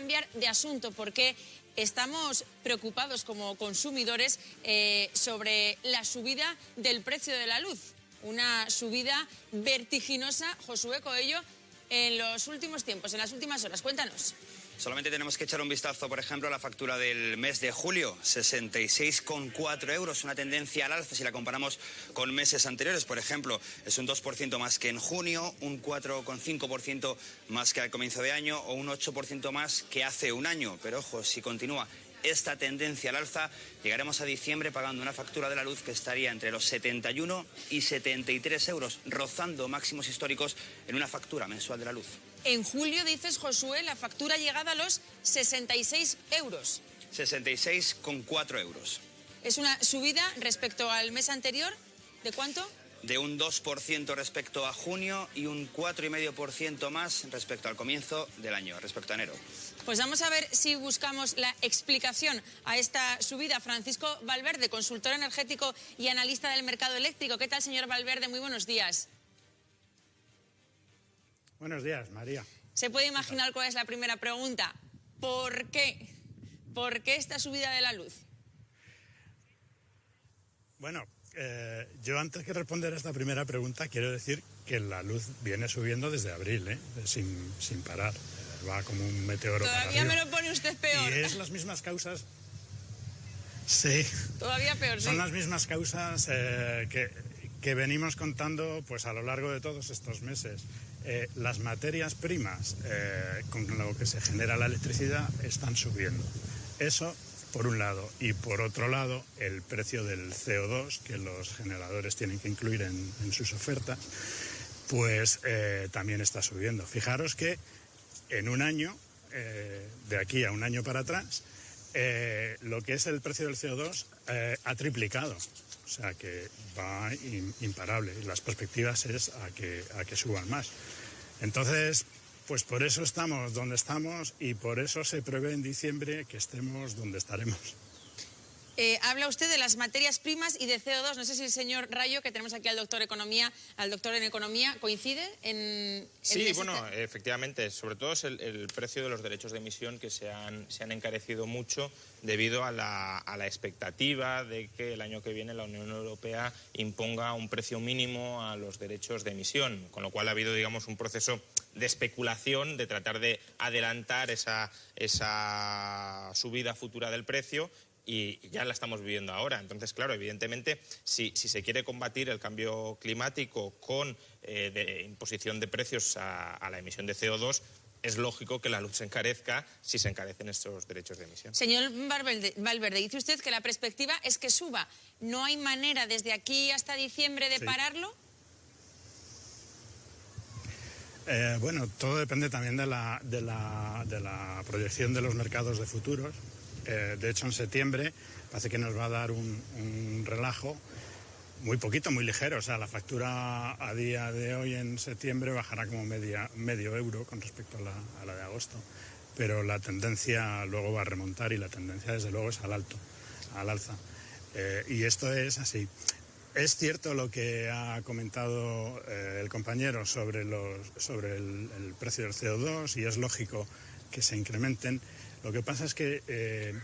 cambiar de asunto porque estamos preocupados como consumidores sobre la subida del precio de la luz. Una subida vertiginosa, Josué Coello, en los últimos tiempos, en las últimas horas. Cuéntanos. Solamente tenemos que echar un vistazo, por ejemplo, a la factura del mes de julio, 66,4 euros, una tendencia al alza si la comparamos con meses anteriores. Por ejemplo, es un 2% más que en junio, un 4,5% más que al comienzo de año o un 8% más que hace un año. Pero ojo, si continúa esta tendencia al alza, llegaremos a diciembre pagando una factura de la luz que estaría entre los 71 y 73 euros, rozando máximos históricos en una factura mensual de la luz. En julio, dices, Josué, la factura ha llegado a los 66 euros. 66,4 euros. Es una subida respecto al mes anterior, ¿de cuánto? De un 2% respecto a junio y un 4,5% más respecto al comienzo del año, respecto a enero. Pues vamos a ver si buscamos la explicación a esta subida. Francisco Valverde, consultor energético y analista del mercado eléctrico. ¿Qué tal, señor Valverde? Muy buenos días. Buenos días, María. ¿Se puede imaginar cuál es la primera pregunta? ¿Por qué? ¿Por qué esta subida de la luz? Bueno, yo antes que responder a esta primera pregunta quiero decir que la luz viene subiendo desde abril, sin parar. Va como un meteoro para Todavía arriba. me lo pone usted peor. Y es las mismas causas. Sí. Todavía peor, sí. Son las mismas causas que venimos contando pues a lo largo de todos estos meses. Las materias primas con lo que se genera la electricidad están subiendo. Eso por un lado. Y por otro lado, el precio del CO2 que los generadores tienen que incluir en sus ofertas, pues también está subiendo. Fijaros que en un año, de aquí a un año para atrás, lo que es el precio del CO2 ha triplicado. O sea que va imparable y las perspectivas es a que suban más. Entonces, pues por eso estamos donde estamos y por eso se prevé en diciembre que estemos donde estaremos. Habla usted de las materias primas y de CO2. No sé si el señor Rayo, que tenemos aquí al doctor en Economía, coincide en Sí, bueno, efectivamente. Sobre todo es el precio de los derechos de emisión que se han encarecido mucho debido a la expectativa de que el año que viene la Unión Europea imponga un precio mínimo a los derechos de emisión, con lo cual ha habido, digamos, un proceso de especulación, de tratar de adelantar esa subida futura del precio. Y ya la estamos viviendo ahora. Entonces, claro, evidentemente, si se quiere combatir el cambio climático con de imposición de precios a la emisión de CO2, es lógico que la luz se encarezca si se encarecen estos derechos de emisión. Señor Valverde, dice usted que la perspectiva es que suba. ¿No hay manera desde aquí hasta diciembre de pararlo? Bueno, todo depende también de la proyección de los mercados de futuros. De hecho, en septiembre parece que nos va a dar un relajo muy poquito, muy ligero. O sea, la factura a día de hoy en septiembre bajará como medio euro con respecto a la de agosto. Pero la tendencia luego va a remontar y la tendencia desde luego es al alza. Y esto es así. Es cierto lo que ha comentado el compañero sobre el precio del CO2 y es lógico que se incrementen. Lo que pasa es que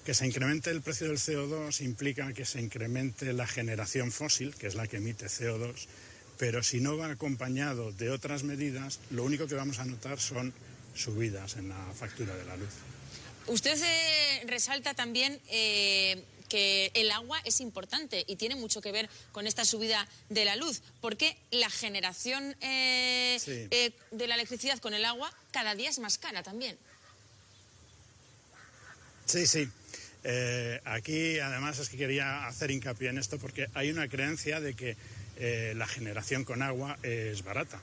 se incremente el precio del CO2 implica que se incremente la generación fósil, que es la que emite CO2, pero si no va acompañado de otras medidas, lo único que vamos a notar son subidas en la factura de la luz. Usted resalta también que el agua es importante y tiene mucho que ver con esta subida de la luz, porque la generación de la electricidad con el agua cada día es más cara también. Sí. Aquí además es que quería hacer hincapié en esto porque hay una creencia de que la generación con agua es barata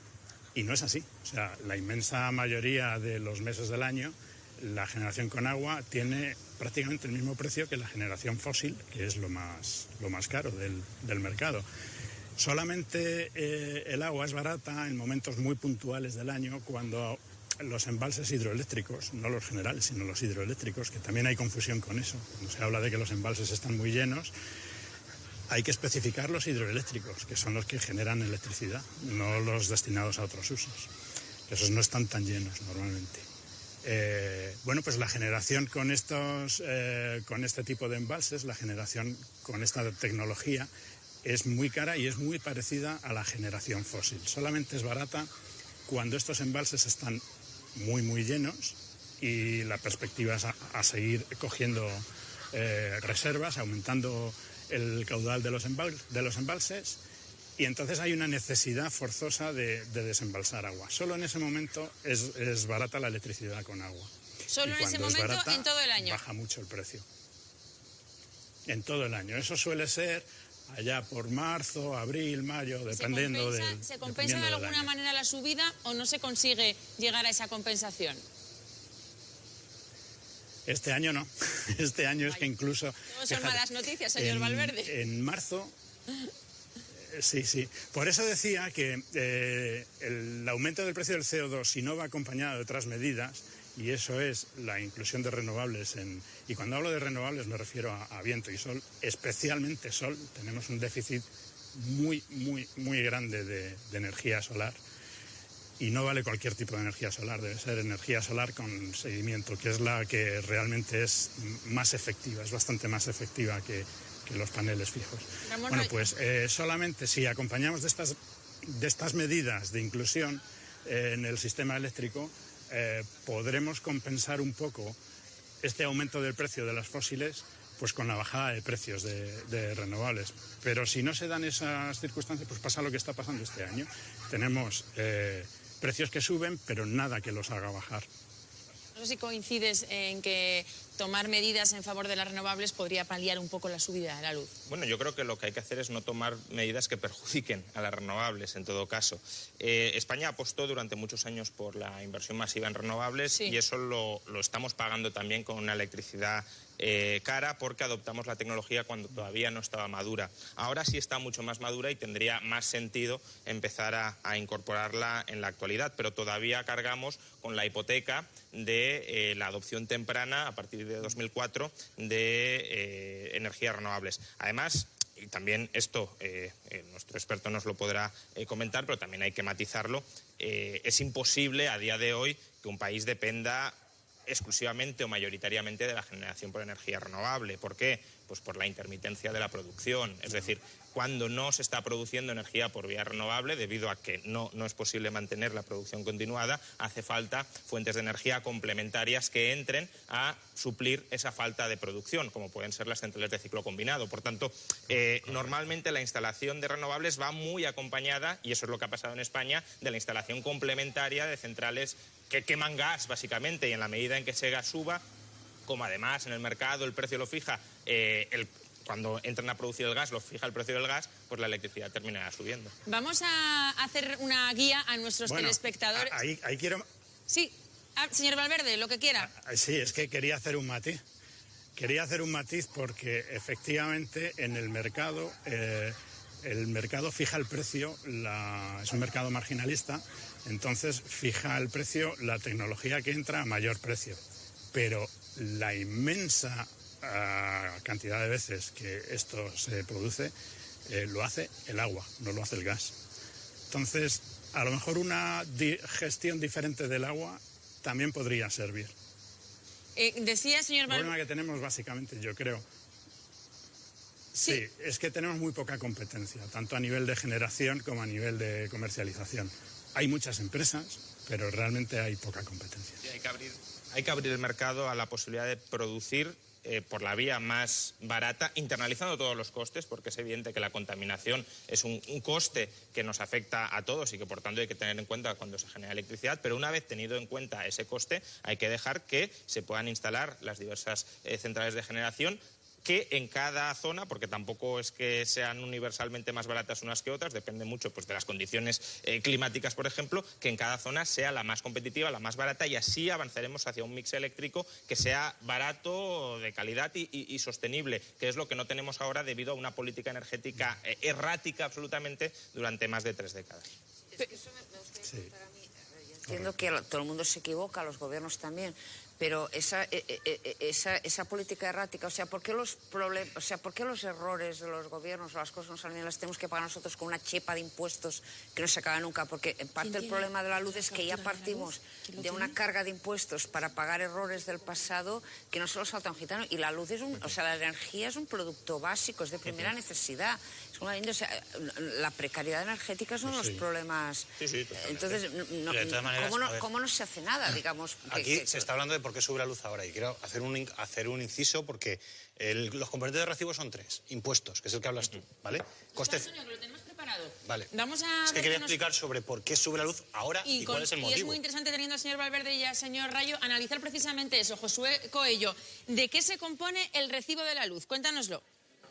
y no es así. O sea, la inmensa mayoría de los meses del año la generación con agua tiene prácticamente el mismo precio que la generación fósil, que es lo más caro del mercado. Solamente el agua es barata en momentos muy puntuales del año cuando los embalses hidroeléctricos, no los generales, sino los hidroeléctricos, que también hay confusión con eso. Cuando se habla de que los embalses están muy llenos, hay que especificar los hidroeléctricos, que son los que generan electricidad, no los destinados a otros usos. Esos no están tan llenos normalmente. Bueno, pues la generación con este tipo de embalses, la generación con esta tecnología es muy cara y es muy parecida a la generación fósil. Solamente es barata cuando estos embalses están muy, muy llenos y la perspectiva es a seguir cogiendo reservas, aumentando el caudal de los embalses, y entonces hay una necesidad forzosa de desembalsar agua. Solo en ese momento es barata la electricidad con agua. Solo en ese momento, barata, en todo el año. Baja mucho el precio. En todo el año. Eso suele ser allá por marzo, abril, mayo, dependiendo del ¿Se compensa de alguna manera la subida o no se consigue llegar a esa compensación? Este año no. Este año es que incluso... No son malas noticias, señor Valverde. En marzo... Sí. Por eso decía que el aumento del precio del CO2, si no va acompañado de otras medidas, y eso es la inclusión de renovables, y cuando hablo de renovables me refiero a viento y sol, especialmente sol. Tenemos un déficit muy, muy, muy grande de energía solar, y no vale cualquier tipo de energía solar, debe ser energía solar con seguimiento, que es la que realmente es más efectiva, es bastante más efectiva que los paneles fijos. Bueno, pues solamente si acompañamos de estas medidas de inclusión en el sistema eléctrico, podremos compensar un poco este aumento del precio de las fósiles, pues con la bajada de precios de renovables. Pero si no se dan esas circunstancias, pues pasa lo que está pasando este año. Tenemos precios que suben, pero nada que los haga bajar. No sé si coincides en que tomar medidas en favor de las renovables podría paliar un poco la subida de la luz. Bueno, yo creo que lo que hay que hacer es no tomar medidas que perjudiquen a las renovables, en todo caso. España apostó durante muchos años por la inversión masiva en renovables, sí, y eso lo estamos pagando también con una electricidad cara, porque adoptamos la tecnología cuando todavía no estaba madura. Ahora sí está mucho más madura y tendría más sentido empezar a incorporarla en la actualidad, pero todavía cargamos con la hipoteca de la adopción temprana a partir de 2004 de energías renovables. Además, y también esto nuestro experto nos lo podrá comentar, pero también hay que matizarlo, es imposible a día de hoy que un país dependa exclusivamente o mayoritariamente de la generación por energía renovable. ¿Por qué? Pues por la intermitencia de la producción. Es decir, cuando no se está produciendo energía por vía renovable, debido a que no es posible mantener la producción continuada, hace falta fuentes de energía complementarias que entren a suplir esa falta de producción, como pueden ser las centrales de ciclo combinado. Por tanto, normalmente la instalación de renovables va muy acompañada, y eso es lo que ha pasado en España, de la instalación complementaria de centrales que queman gas, básicamente, y en la medida en que ese gas suba, como además en el mercado el precio lo fija, cuando entran a producir el gas lo fija el precio del gas, pues la electricidad terminará subiendo. Vamos a hacer una guía a nuestros telespectadores. Ahí quiero... Sí, señor Valverde, lo que quiera. Sí, es que quería hacer un matiz. Quería hacer un matiz porque efectivamente en el mercado fija el precio, es un mercado marginalista, entonces fija el precio la tecnología que entra a mayor precio. Pero la inmensa cantidad de veces que esto se produce, lo hace el agua, no lo hace el gas. Entonces, a lo mejor una gestión diferente del agua también podría servir. Decía, señor Valverde... El problema que tenemos básicamente, yo creo... Sí, es que tenemos muy poca competencia, tanto a nivel de generación como a nivel de comercialización. Hay muchas empresas, pero realmente hay poca competencia. Sí, hay que abrir el mercado a la posibilidad de producir por la vía más barata, internalizando todos los costes, porque es evidente que la contaminación es un coste que nos afecta a todos y que por tanto hay que tener en cuenta cuando se genera electricidad, pero una vez tenido en cuenta ese coste hay que dejar que se puedan instalar las diversas centrales de generación, que en cada zona, porque tampoco es que sean universalmente más baratas unas que otras, depende mucho pues, de las condiciones climáticas, por ejemplo, que en cada zona sea la más competitiva, la más barata, y así avanzaremos hacia un mix eléctrico que sea barato, de calidad y sostenible, que es lo que no tenemos ahora debido a una política energética errática absolutamente durante más de 3 décadas. Es que eso me gustaría preguntar a mí. Yo entiendo que todo el mundo se equivoca, los gobiernos también, Pero esa política errática, ¿por qué los errores de los gobiernos o las cosas no salen bien las tenemos que pagar nosotros con una chepa de impuestos que no se acaba nunca? Porque en parte el problema de la luz es que ya partimos de una carga de impuestos para pagar errores del pasado que no se los salta un gitano. Y la luz la energía es un producto básico, es de primera necesidad. Es como la precariedad energética es uno de los problemas. Entonces, ¿cómo no se hace nada, digamos? Aquí se está hablando de por qué sube la luz ahora y quiero hacer un inciso porque los componentes de recibo son 3. Impuestos, que es el que hablas tú, ¿vale? Costes... Antonio, que lo tenemos preparado. Vale. Vamos a es que quería explicar sobre por qué sube la luz ahora y cuál es el motivo. Y es muy interesante, teniendo al señor Valverde y al señor Rayo, analizar precisamente eso. Josué Coello, ¿de qué se compone el recibo de la luz? Cuéntanoslo.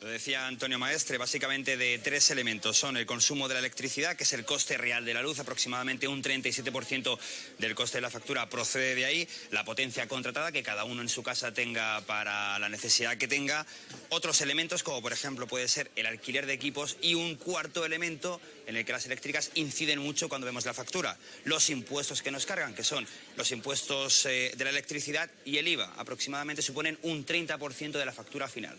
Lo decía Antonio Maestre, básicamente de 3 elementos. Son el consumo de la electricidad, que es el coste real de la luz, aproximadamente un 37% del coste de la factura procede de ahí. La potencia contratada, que cada uno en su casa tenga para la necesidad que tenga. Otros elementos, como por ejemplo puede ser el alquiler de equipos, y un cuarto elemento en el que las eléctricas inciden mucho cuando vemos la factura. Los impuestos que nos cargan, que son los impuestos de la electricidad y el IVA, aproximadamente suponen un 30% de la factura final.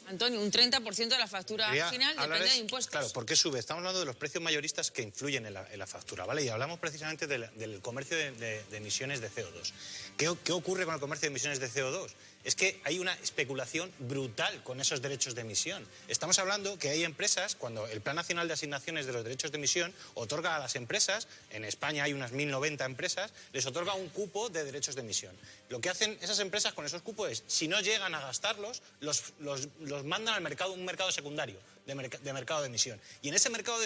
Antonio, un 30% de la factura final depende de impuestos. Claro, ¿por qué sube? Estamos hablando de los precios mayoristas que influyen en la factura, ¿vale? Y hablamos precisamente del comercio de emisiones de CO2. ¿Qué ocurre con el comercio de emisiones de CO2? Es que hay una especulación brutal con esos derechos de emisión. Estamos hablando que hay empresas, cuando el Plan Nacional de Asignaciones de los Derechos de Emisión otorga a las empresas, en España hay unas 1090 empresas, les otorga un cupo de derechos de emisión. Lo que hacen esas empresas con esos cupos es, si no llegan a gastarlos, los mandan al mercado, un mercado secundario de mercado de emisión. Y en ese mercado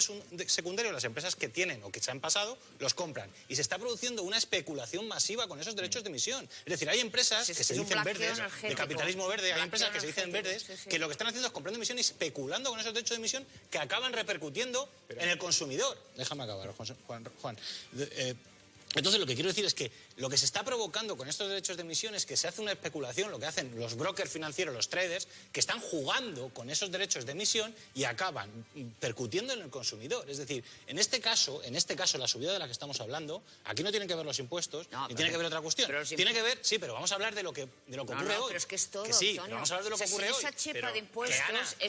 secundario las empresas que tienen o que se han pasado los compran. Y se está produciendo una especulación masiva con esos derechos de emisión. Es decir, hay empresas que se dicen verdes, de capitalismo verde, hay empresas que se dicen verdes, que lo que están haciendo es comprando emisión y especulando con esos derechos de emisión que acaban repercutiendo en el consumidor. Déjame acabar, Juan. Entonces, lo que quiero decir es que lo que se está provocando con estos derechos de emisión es que se hace una especulación, lo que hacen los brokers financieros, los traders, que están jugando con esos derechos de emisión y acaban percutiendo en el consumidor. Es decir, en este caso, la subida de la que estamos hablando, aquí no tienen que ver los impuestos, ni tiene que ver otra cuestión. Tiene que ver, sí, pero vamos a hablar de lo que ocurre hoy. Pero es que es todo, sí, Antonio. Vamos a hablar de lo que ocurre hoy. Esa chepa de impuestos...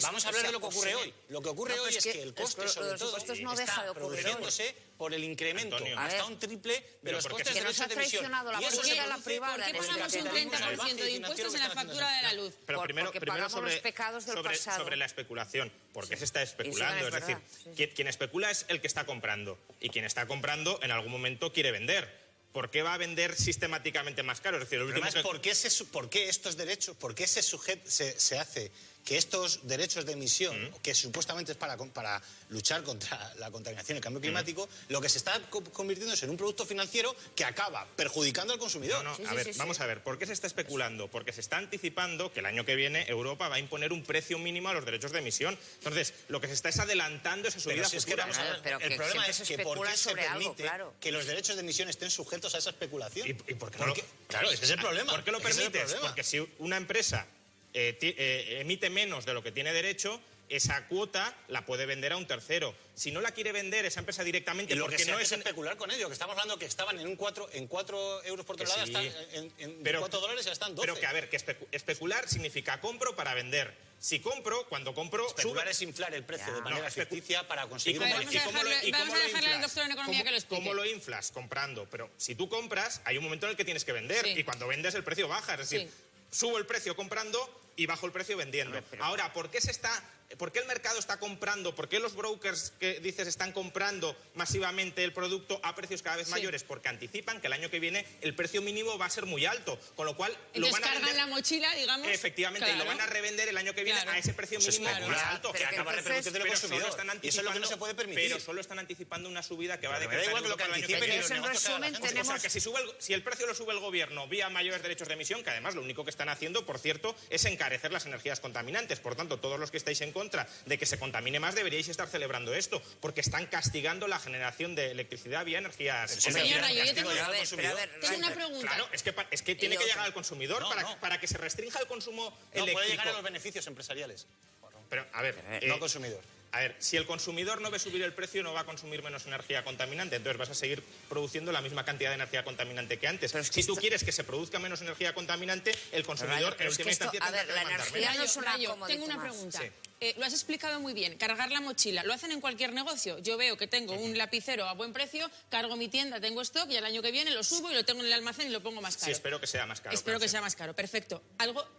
vamos a hablar de lo que ocurre hoy. Lo que ocurre hoy es que el coste, sobre todo, está produciéndose por el incremento hasta un triple de los costes de derechos de emisión. La ¿Por qué pagamos un 30% de impuestos en la factura de la luz? Pero primero sobre la especulación. ¿Por qué se está especulando? Es decir, quien especula es el que está comprando. Y quien está comprando en algún momento quiere vender. ¿Por qué va a vender sistemáticamente más caro? Es decir, ¿por qué estos derechos, por qué se hace que estos derechos de emisión, que supuestamente es para luchar contra la contaminación y el cambio climático, lo que se está convirtiendo es en un producto financiero que acaba perjudicando al consumidor? Vamos a ver, ¿por qué se está especulando? Porque se está anticipando que el año que viene Europa va a imponer un precio mínimo a los derechos de emisión. Entonces, lo que se está es adelantando esa subida futura. El problema es que ¿por qué se permite que los derechos de emisión estén sujetos a esa especulación? ¿Y por qué no? Claro, es que es el problema. ¿Por qué lo permites? Porque si una empresa emite menos de lo que tiene derecho, esa cuota la puede vender a un tercero. Si no la quiere vender esa empresa directamente, y lo porque que no es especular con ello, que estamos hablando que estaban en 4 euros por tonelada, están en $4 ya están 12. Pero que, a ver, que especular significa compro para vender. Si compro, cuando compro... Especular es inflar el precio de manera ficticia para conseguir un beneficio. Vamos a dejarle al doctor en economía que lo explique. ¿Cómo lo inflas? Comprando. Pero si tú compras, hay un momento en el que tienes que vender. Y cuando vendes el precio baja. Es decir, subo el precio comprando y bajo el precio vendiendo. Ahora, ¿por qué el mercado está comprando? ¿Por qué los brokers que dices están comprando masivamente el producto a precios cada vez mayores? Porque anticipan que el año que viene el precio mínimo va a ser muy alto, con lo cual lo van a vender, la mochila, digamos. Efectivamente, y lo van a revender el año que viene a ese precio mínimo más alto. Que acaba repercutiendo en el consumidor. Y eso es lo que no se puede permitir. Pero solo están anticipando una subida que va a decretar. Da igual lo que anticipen. O sea, que si el precio lo sube el gobierno vía mayores derechos de emisión, que además lo único que están haciendo, por cierto, es encarecer las energías contaminantes. Por tanto, todos los que estáis en contra de que se contamine más deberíais estar celebrando esto, porque están castigando la generación de electricidad vía energías. Señor Rayo, yo tengo una pregunta. Claro, es que tiene que llegar al consumidor para que se restrinja el consumo eléctrico. Puede llegar a los beneficios empresariales. Pero, a ver... no al consumidor. A ver, si el consumidor no ve subir el precio, no va a consumir menos energía contaminante, entonces vas a seguir produciendo la misma cantidad de energía contaminante que antes. Es que si tú quieres que se produzca menos energía contaminante, el consumidor en última instancia tendrá que demandar menos. No es una Rayo, commodity tengo una más. pregunta. Sí. Lo has explicado muy bien. Cargar la mochila, ¿lo hacen en cualquier negocio? Yo veo que tengo un lapicero a buen precio, cargo mi tienda, tengo stock y el año que viene lo subo y lo tengo en el almacén y lo pongo más caro. Sí, espero que sea más caro. Espero que sí. sea más caro, perfecto.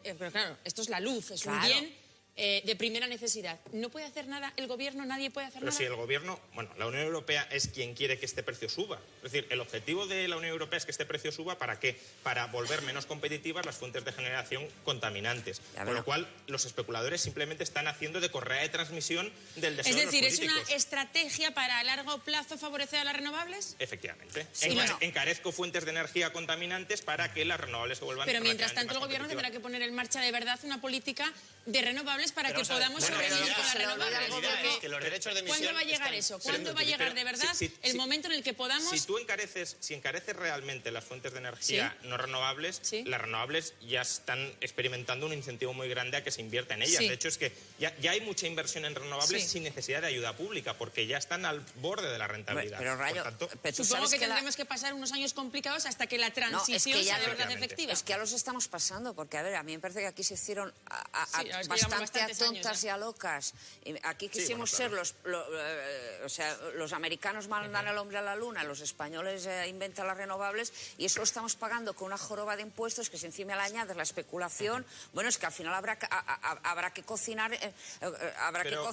Pero claro, esto es la luz, es Claro. un bien de primera necesidad. ¿No puede hacer nada el gobierno? ¿Nadie puede hacer Pero nada? si el gobierno, bueno, la Unión Europea es quien quiere que este precio suba. Es decir, el objetivo de la Unión Europea es que este precio suba, ¿para qué? Para volver menos competitivas las fuentes de generación contaminantes. Ya, Con pero- lo cual, los especuladores simplemente están haciendo de correa de transmisión del deseo Es decir, de ¿es los una políticos. estrategia para a largo plazo favorecer a las renovables? Efectivamente. Sí, bueno. Encarezco fuentes de energía contaminantes para que las renovables se vuelvan Pero mientras relativamente tanto el más gobierno tendrá competitivas. que poner en marcha de verdad una política de renovables para Pero que vamos a ver, podamos bueno, sobrevivir pero con las se le olvida al renovables. gobierno Es que los derechos de emisión ¿Cuándo va a llegar están- eso? ¿Cuándo va a llegar de verdad el momento en el que podamos... Si encareces realmente las fuentes de energía Sí. no renovables, Sí. las renovables ya están experimentando un incentivo muy grande a que se invierta en ellas. Sí. De hecho, es que ya hay mucha inversión en renovables Sí. sin necesidad de ayuda pública, porque ya están al borde de la rentabilidad. Pero Rayo, Por tanto, pero tú Supongo sabes que que la- tendremos que pasar unos años complicados hasta que la No, transición sea de verdad Efectivamente. efectiva. Es que ya los estamos pasando, porque a ver, a mí me parece que aquí se hicieron Sí, la verdad es que llevamos bastante a bastantes años tontas ya. y a locas. Y aquí quisimos bueno, claro. ser o sea, los americanos mandan al hombre a la luna, los españoles inventan las renovables y eso lo estamos pagando con una joroba de impuestos que si encima le añades la especulación, bueno, es que al final habrá que cocinar, Pero-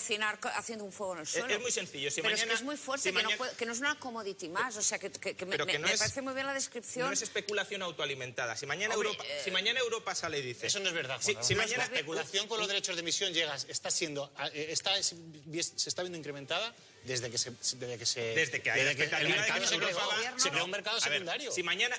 haciendo un fuego en el suelo. es muy sencillo. Si pero es que mañana- es muy fuerte, si que, mañana- que no es una commodity más, o sea, que me Pero que no es- parece muy bien la descripción. no es especulación autoalimentada. Si mañana, Hombre, si mañana Europa sale y dice... Eso no es verdad, Si, Juan si Ramón. mañana... La especulación con los derechos de emisión se está viendo incrementada desde que hay el expectativa de que mercado se Europa creó, va- se creó un mercado A ver, secundario. si mañana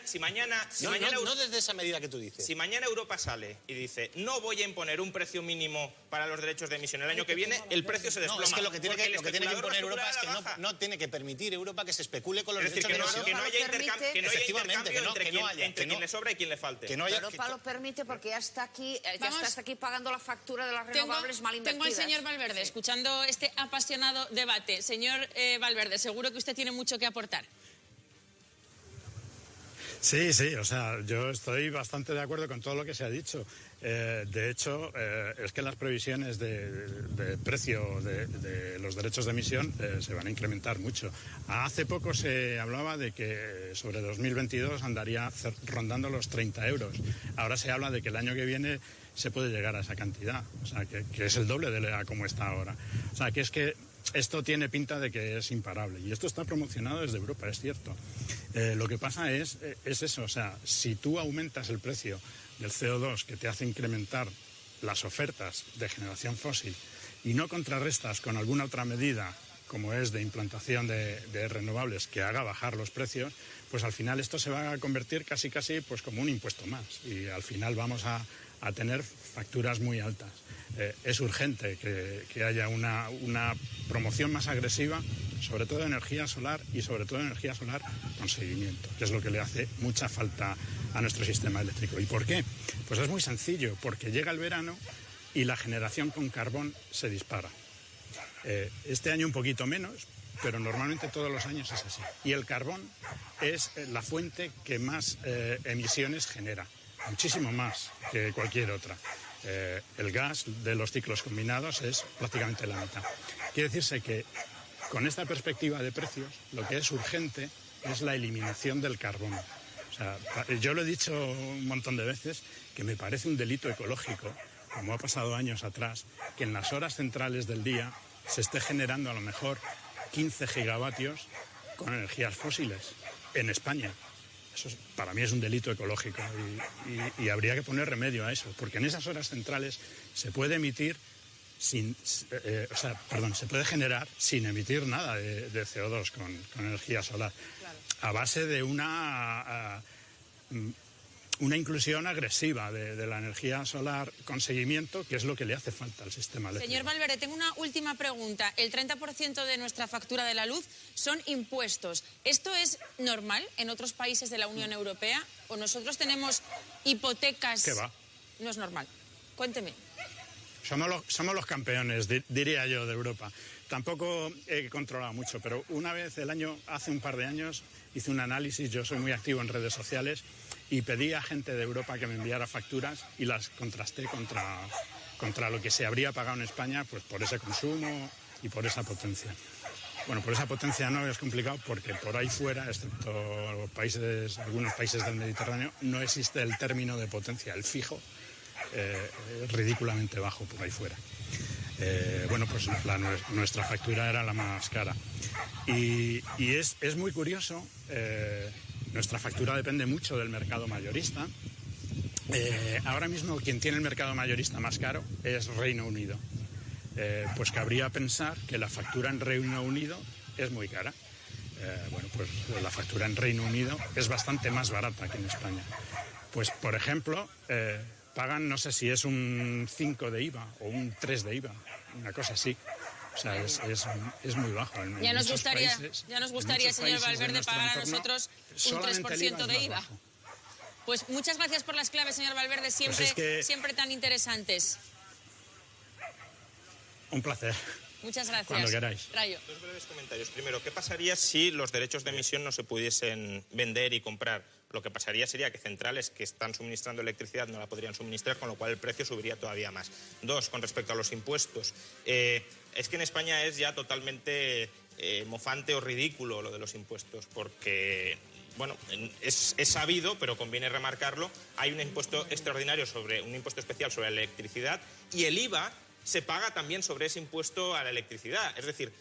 No desde esa medida que tú dices. Si mañana Europa sale y dice no voy a imponer un precio mínimo para los derechos de emisión el año que viene, el precio se desploma. No, es que lo que tiene porque que el imponer especulador Europa va a es que especular a la baja. no tiene que permitir Europa que se especule con los Es decir, derechos de que no emisión. haya intercambio Efectivamente, entre que quien no- le sobra y quien le falte. que no haya- Europa lo permite porque ya está aquí, Vamos. está aquí pagando la factura de las Tengo, renovables mal tengo invertidas. al señor Valverde escuchando este apasionado debate. Señor Valverde, seguro que usted tiene mucho que aportar. Sí, o sea, yo estoy bastante de acuerdo con todo lo que se ha dicho. De hecho, es que las previsiones de precio de los derechos de emisión se van a incrementar mucho. Hace poco se hablaba de que sobre 2022 andaría rondando los 30 euros. Ahora se habla de que el año que viene se puede llegar a esa cantidad, o sea, que es el doble de cómo está ahora. O sea, que es que esto tiene pinta de que es imparable y esto está promocionado desde Europa, es cierto. Lo que pasa es eso, o sea, si tú aumentas el precio del CO2 que te hace incrementar las ofertas de generación fósil y no contrarrestas con alguna otra medida como es de implantación de renovables que haga bajar los precios, pues al final esto se va a convertir casi pues como un impuesto más y al final vamos a tener facturas muy altas. Es urgente que haya una promoción más agresiva, sobre todo de energía solar y sobre todo de energía solar con seguimiento, que es lo que le hace mucha falta a nuestro sistema eléctrico. ¿Y por qué? Pues es muy sencillo, porque llega el verano y la generación con carbón se dispara. Este año un poquito menos, pero normalmente todos los años es así. Y el carbón es la fuente que más emisiones genera, muchísimo más que cualquier otra. El gas de los ciclos combinados es prácticamente la mitad. Quiere decirse que con esta perspectiva de precios, lo que es urgente es la eliminación del carbón. O sea, yo lo he dicho un montón de veces que me parece un delito ecológico, como ha pasado años atrás, que en las horas centrales del día se esté generando a lo mejor 15 gigavatios con energías fósiles en España. Eso para mí es un delito ecológico y habría que poner remedio a eso, porque en esas horas centrales se puede emitir se puede generar sin emitir nada de CO2 con energía solar, claro, a base de una inclusión agresiva de la energía solar con seguimiento, que es lo que le hace falta al sistema eléctrico. Señor Valverde, tengo una última pregunta. El 30% de nuestra factura de la luz son impuestos. ¿Esto es normal en otros países de la Unión Europea? ¿O nosotros tenemos hipotecas? ¿Qué va? No es normal. Cuénteme. Somos los campeones, diría yo, de Europa. Tampoco he controlado mucho, pero una vez hace un par de años, hice un análisis, yo soy muy activo en redes sociales, y pedí a gente de Europa que me enviara facturas y las contrasté contra lo que se habría pagado en España, pues por ese consumo y por esa potencia. Bueno, por esa potencia no es complicado porque por ahí fuera, excepto algunos países del Mediterráneo, no existe el término de potencia, el fijo, ridículamente bajo por ahí fuera. Bueno, pues nuestra factura era la más cara. Y es muy curioso, nuestra factura depende mucho del mercado mayorista. Ahora mismo quien tiene el mercado mayorista más caro es Reino Unido. Pues cabría pensar que la factura en Reino Unido es muy cara. Bueno, pues la factura en Reino Unido es bastante más barata que en España. Pues, por ejemplo, pagan, no sé si es un 5 de IVA o un 3 de IVA, una cosa así. O sea, es muy bajo. Ya nos gustaría, señor Valverde, pagar a nosotros un 3% de IVA. Pues muchas gracias por las claves, señor Valverde, siempre tan interesantes. Un placer. Muchas gracias. Cuando queráis. Rayo. Dos breves comentarios. Primero, ¿qué pasaría si los derechos de emisión no se pudiesen vender y comprar? Lo que pasaría sería que centrales que están suministrando electricidad no la podrían suministrar, con lo cual el precio subiría todavía más. Dos, con respecto a los impuestos. Es que en España es ya totalmente mofante o ridículo lo de los impuestos, porque... Bueno, es sabido, pero conviene remarcarlo, hay un impuesto extraordinario un impuesto especial sobre la electricidad, y el IVA se paga también sobre ese impuesto a la electricidad. Es decir,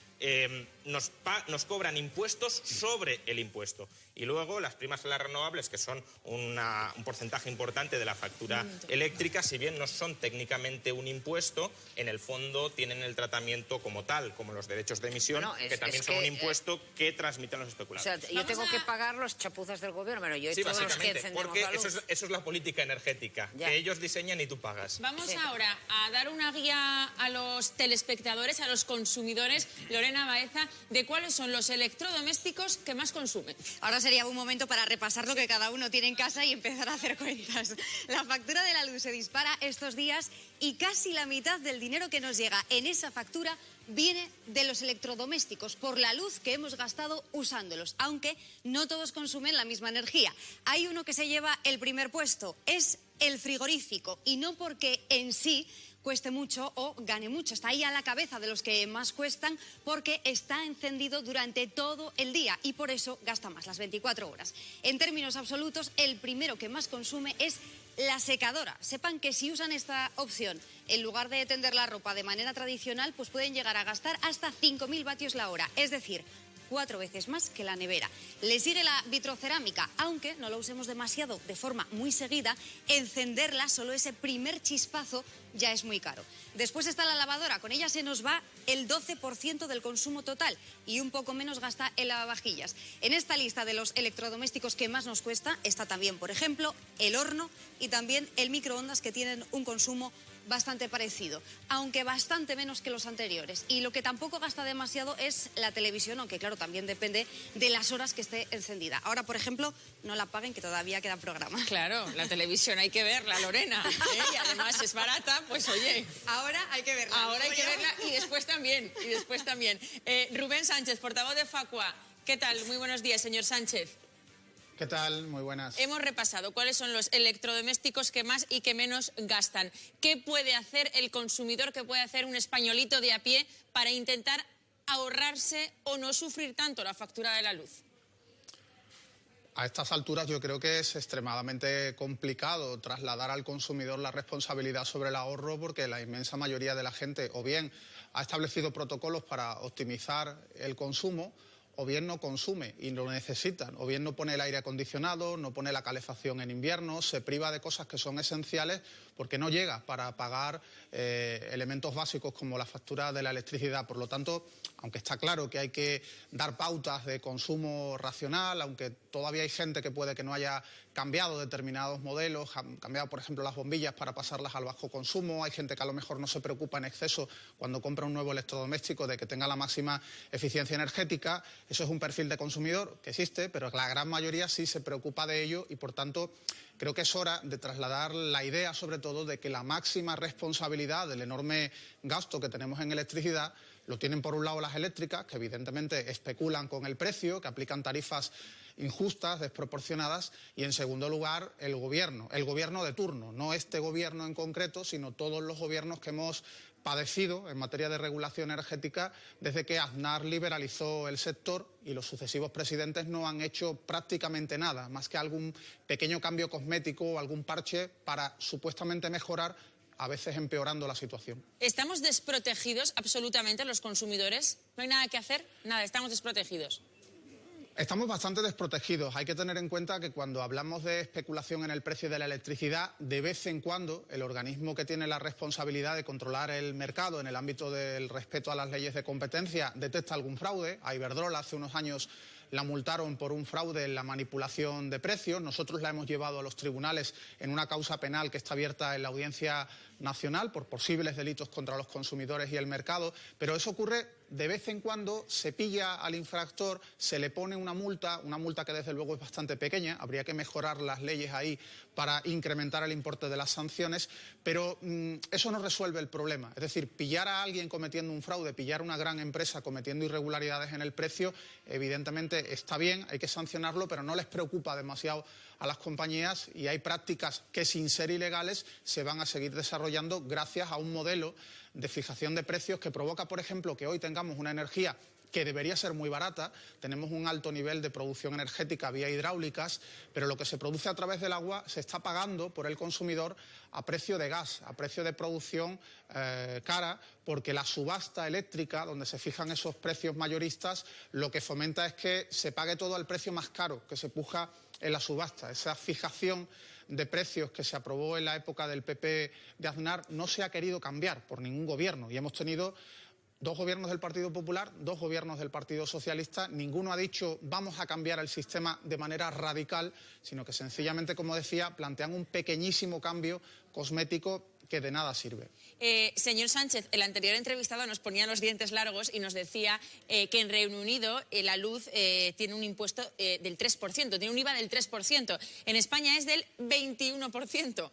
nos cobran impuestos sobre el impuesto. Y luego las primas a las renovables, que son un porcentaje importante de la factura eléctrica, si bien no son técnicamente un impuesto, en el fondo tienen el tratamiento como tal, como los derechos de emisión, que también son un impuesto que transmiten los especuladores. O sea, yo tengo que pagar los chapuzas del gobierno, pero yo he hecho los que encendemos porque la luz. eso es la política energética, que ellos diseñan y tú pagas. Vamos ahora a dar una guía a los telespectadores, a los consumidores, Lorena Baeza, de cuáles son los electrodomésticos que más consumen. Ahora sería un momento para repasar lo que cada uno tiene en casa y empezar a hacer cuentas. La factura de la luz se dispara estos días y casi la mitad del dinero que nos llega en esa factura viene de los electrodomésticos, por la luz que hemos gastado usándolos, aunque no todos consumen la misma energía. Hay uno que se lleva el primer puesto, es el frigorífico, y no porque en sí cueste mucho o gane mucho. Está ahí a la cabeza de los que más cuestan porque está encendido durante todo el día y por eso gasta más, las 24 horas. En términos absolutos, el primero que más consume es la secadora. Sepan que si usan esta opción en lugar de tender la ropa de manera tradicional, pues pueden llegar a gastar hasta 5.000 vatios la hora, es decir, 4 veces más que la nevera. Le sigue la vitrocerámica, aunque no la usemos demasiado de forma muy seguida, encenderla, solo ese primer chispazo, ya es muy caro. Después está la lavadora, con ella se nos va el 12% del consumo total y un poco menos gasta el lavavajillas. En esta lista de los electrodomésticos que más nos cuesta está también, por ejemplo, el horno y también el microondas, que tienen un consumo bastante parecido, aunque bastante menos que los anteriores. Y lo que tampoco gasta demasiado es la televisión, aunque claro, también depende de las horas que esté encendida. Ahora, por ejemplo, no la apaguen, que todavía queda programa. Claro, la televisión hay que verla, Lorena, y además es barata, pues oye. Ahora hay que verla. Ahora hay que verla y después también, Rubén Sánchez, portavoz de Facua. ¿Qué tal? Muy buenos días, señor Sánchez. ¿Qué tal? Muy buenas. Hemos repasado cuáles son los electrodomésticos que más y que menos gastan. ¿Qué puede hacer el consumidor, qué puede hacer un españolito de a pie para intentar ahorrarse o no sufrir tanto la factura de la luz? A estas alturas yo creo que es extremadamente complicado trasladar al consumidor la responsabilidad sobre el ahorro, porque la inmensa mayoría de la gente o bien ha establecido protocolos para optimizar el consumo, o bien no consume y lo necesitan, o bien no pone el aire acondicionado, no pone la calefacción en invierno, se priva de cosas que son esenciales porque no llega para pagar elementos básicos como la factura de la electricidad. Por lo tanto, aunque está claro que hay que dar pautas de consumo racional, aunque todavía hay gente que puede que no haya cambiado determinados modelos, han cambiado, por ejemplo, las bombillas para pasarlas al bajo consumo. Hay gente que a lo mejor no se preocupa en exceso cuando compra un nuevo electrodoméstico de que tenga la máxima eficiencia energética. Eso es un perfil de consumidor que existe, pero la gran mayoría sí se preocupa de ello y, por tanto, creo que es hora de trasladar la idea, sobre todo, de que la máxima responsabilidad del enorme gasto que tenemos en electricidad lo tienen, por un lado, las eléctricas, que evidentemente especulan con el precio, que aplican tarifas injustas, desproporcionadas, y en segundo lugar el gobierno de turno, no este gobierno en concreto, sino todos los gobiernos que hemos padecido en materia de regulación energética desde que Aznar liberalizó el sector, y los sucesivos presidentes no han hecho prácticamente nada, más que algún pequeño cambio cosmético o algún parche para supuestamente mejorar, a veces empeorando la situación. ¿Estamos desprotegidos absolutamente los consumidores? ¿No hay nada que hacer? Nada, estamos desprotegidos. Estamos bastante desprotegidos. Hay que tener en cuenta que cuando hablamos de especulación en el precio de la electricidad, de vez en cuando el organismo que tiene la responsabilidad de controlar el mercado en el ámbito del respeto a las leyes de competencia detecta algún fraude. A Iberdrola hace unos años la multaron por un fraude en la manipulación de precios. Nosotros la hemos llevado a los tribunales en una causa penal que está abierta en la Audiencia Nacional por posibles delitos contra los consumidores y el mercado, pero eso ocurre de vez en cuando, se pilla al infractor, se le pone una multa que desde luego es bastante pequeña, habría que mejorar las leyes ahí para incrementar el importe de las sanciones, pero eso no resuelve el problema. Es decir, pillar a alguien cometiendo un fraude, pillar a una gran empresa cometiendo irregularidades en el precio, evidentemente está bien, hay que sancionarlo, pero no les preocupa demasiado a las compañías, y hay prácticas que, sin ser ilegales, se van a seguir desarrollando gracias a un modelo de fijación de precios que provoca, por ejemplo, que hoy tengamos una energía que debería ser muy barata. Tenemos un alto nivel de producción energética vía hidráulicas, pero lo que se produce a través del agua se está pagando por el consumidor a precio de gas, a precio de producción cara, porque la subasta eléctrica, donde se fijan esos precios mayoristas, lo que fomenta es que se pague todo al precio más caro que se puja en la subasta. Esa fijación de precios que se aprobó en la época del PP de Aznar no se ha querido cambiar por ningún gobierno, y hemos tenido 2 gobiernos del Partido Popular, 2 gobiernos del Partido Socialista. Ninguno ha dicho vamos a cambiar el sistema de manera radical, sino que sencillamente, como decía, plantean un pequeñísimo cambio cosmético que de nada sirve. Señor Sánchez, el anterior entrevistado nos ponía los dientes largos y nos decía que en Reino Unido la luz tiene un impuesto del 3%, tiene un IVA del 3%. En España es del 21%.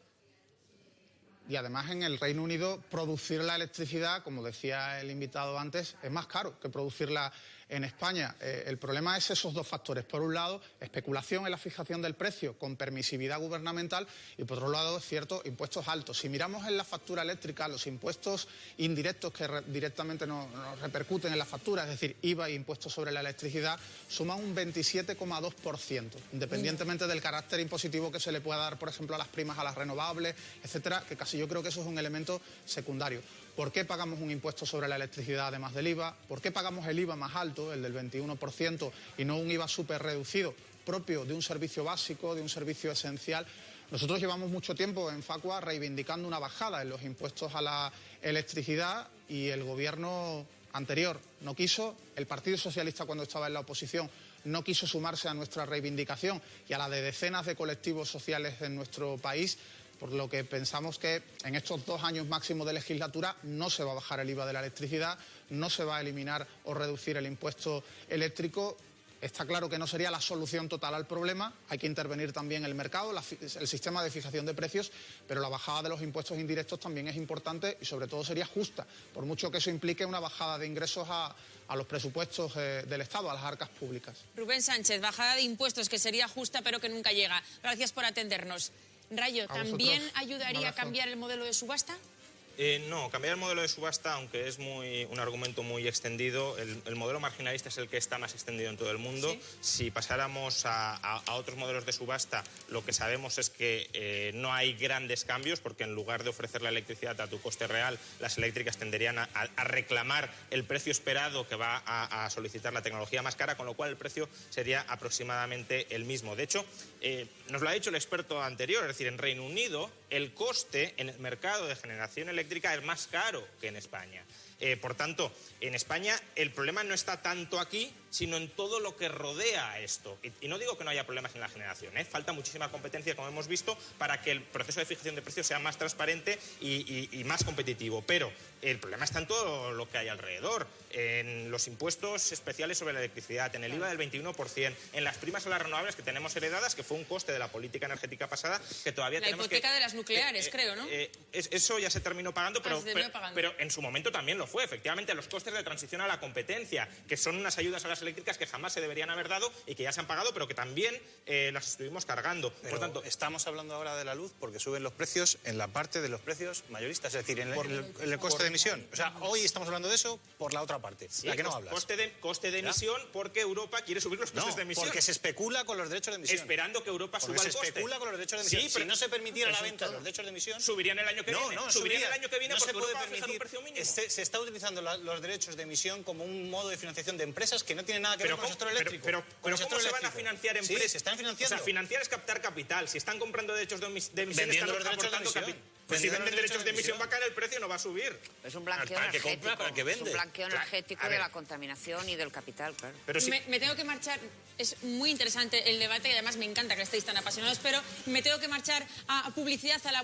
Y además en el Reino Unido producir la electricidad, como decía el invitado antes, es más caro que producirla en España. El problema es esos 2 factores. Por un lado, especulación en la fijación del precio con permisividad gubernamental, y por otro lado, es cierto, impuestos altos. Si miramos en la factura eléctrica, los impuestos indirectos que directamente nos repercuten en la factura, es decir, IVA e impuestos sobre la electricidad, suman un 27,2%, independientemente del carácter impositivo que se le pueda dar, por ejemplo, a las primas, a las renovables, etcétera, que casi yo creo que eso es un elemento secundario. ¿Por qué pagamos un impuesto sobre la electricidad además del IVA? ¿Por qué pagamos el IVA más alto, el del 21%, y no un IVA súper reducido, propio de un servicio básico, de un servicio esencial? Nosotros llevamos mucho tiempo en Facua reivindicando una bajada en los impuestos a la electricidad, y el gobierno anterior no quiso, el Partido Socialista, cuando estaba en la oposición, no quiso sumarse a nuestra reivindicación y a la de decenas de colectivos sociales en nuestro país, por lo que pensamos que en estos 2 años máximos de legislatura no se va a bajar el IVA de la electricidad, no se va a eliminar o reducir el impuesto eléctrico. Está claro que no sería la solución total al problema, hay que intervenir también el mercado, el sistema de fijación de precios, pero la bajada de los impuestos indirectos también es importante y sobre todo sería justa, por mucho que eso implique una bajada de ingresos a los presupuestos del Estado, a las arcas públicas. Rubén Sánchez, bajada de impuestos que sería justa pero que nunca llega. Gracias por atendernos. Rayo, ¿también ayudaría a cambiar el modelo de subasta? No, cambiar el modelo de subasta, aunque es un argumento muy extendido, el modelo marginalista es el que está más extendido en todo el mundo. ¿Sí? Si pasáramos a otros modelos de subasta, lo que sabemos es que no hay grandes cambios, porque en lugar de ofrecer la electricidad a tu coste real, las eléctricas tenderían a reclamar el precio esperado que va a solicitar la tecnología más cara, con lo cual el precio sería aproximadamente el mismo. De hecho, nos lo ha dicho el experto anterior, es decir, en Reino Unido el coste en el mercado de generación eléctrica es más caro que en España. Por tanto, en España el problema no está tanto aquí sino en todo lo que rodea a esto. Y no digo que no haya problemas en la generación, ¿eh? Falta muchísima competencia, como hemos visto, para que el proceso de fijación de precios sea más transparente y más competitivo. Pero el problema está en todo lo que hay alrededor, en los impuestos especiales sobre la electricidad, en el IVA del 21%, en las primas a las renovables que tenemos heredadas, que fue un coste de la política energética pasada, que todavía tenemos que... La hipoteca de las nucleares, creo, ¿no? Eso ya se terminó pagando, pagando. pero en su momento también lo fue. Efectivamente, los costes de transición a la competencia, que son unas ayudas a las eléctricas que jamás se deberían haber dado y que ya se han pagado, pero que también las estuvimos cargando. Pero por tanto, estamos hablando ahora de la luz porque suben los precios en la parte de los precios mayoristas, es decir, en el coste de emisión. O sea, hoy estamos hablando de eso por la otra parte, la que no hablas. Coste de emisión porque Europa quiere subir los costes de emisión. Porque se especula con los derechos de emisión. Esperando que Europa suba el coste. Se especula con los derechos de emisión. Sí, pero si no se permitiera la venta de los derechos de emisión... Subirían el año que viene. No, subirían el año que viene no porque se puede Europa va a fijar permitir. un precio mínimo. Se está utilizando los derechos de emisión como un modo de financiación de empresas que no tiene nada que ver con el sector eléctrico. Pero ¿cómo se van a financiar empresas? Sí, se están financiando. O sea, financiar es captar capital. Si están comprando derechos de emisión, Vendiendo están los derechos de aportando emisión. capital. Pues si venden derechos de emisión va a caer el precio, no va a subir. Es un blanqueo Para el que energético. compra, para el que vende. Es un blanqueo energético A ver. de la contaminación y del capital, claro. Pero si... Me tengo que marchar. Es muy interesante el debate y además me encanta que estéis tan apasionados, pero me tengo que marchar a publicidad a la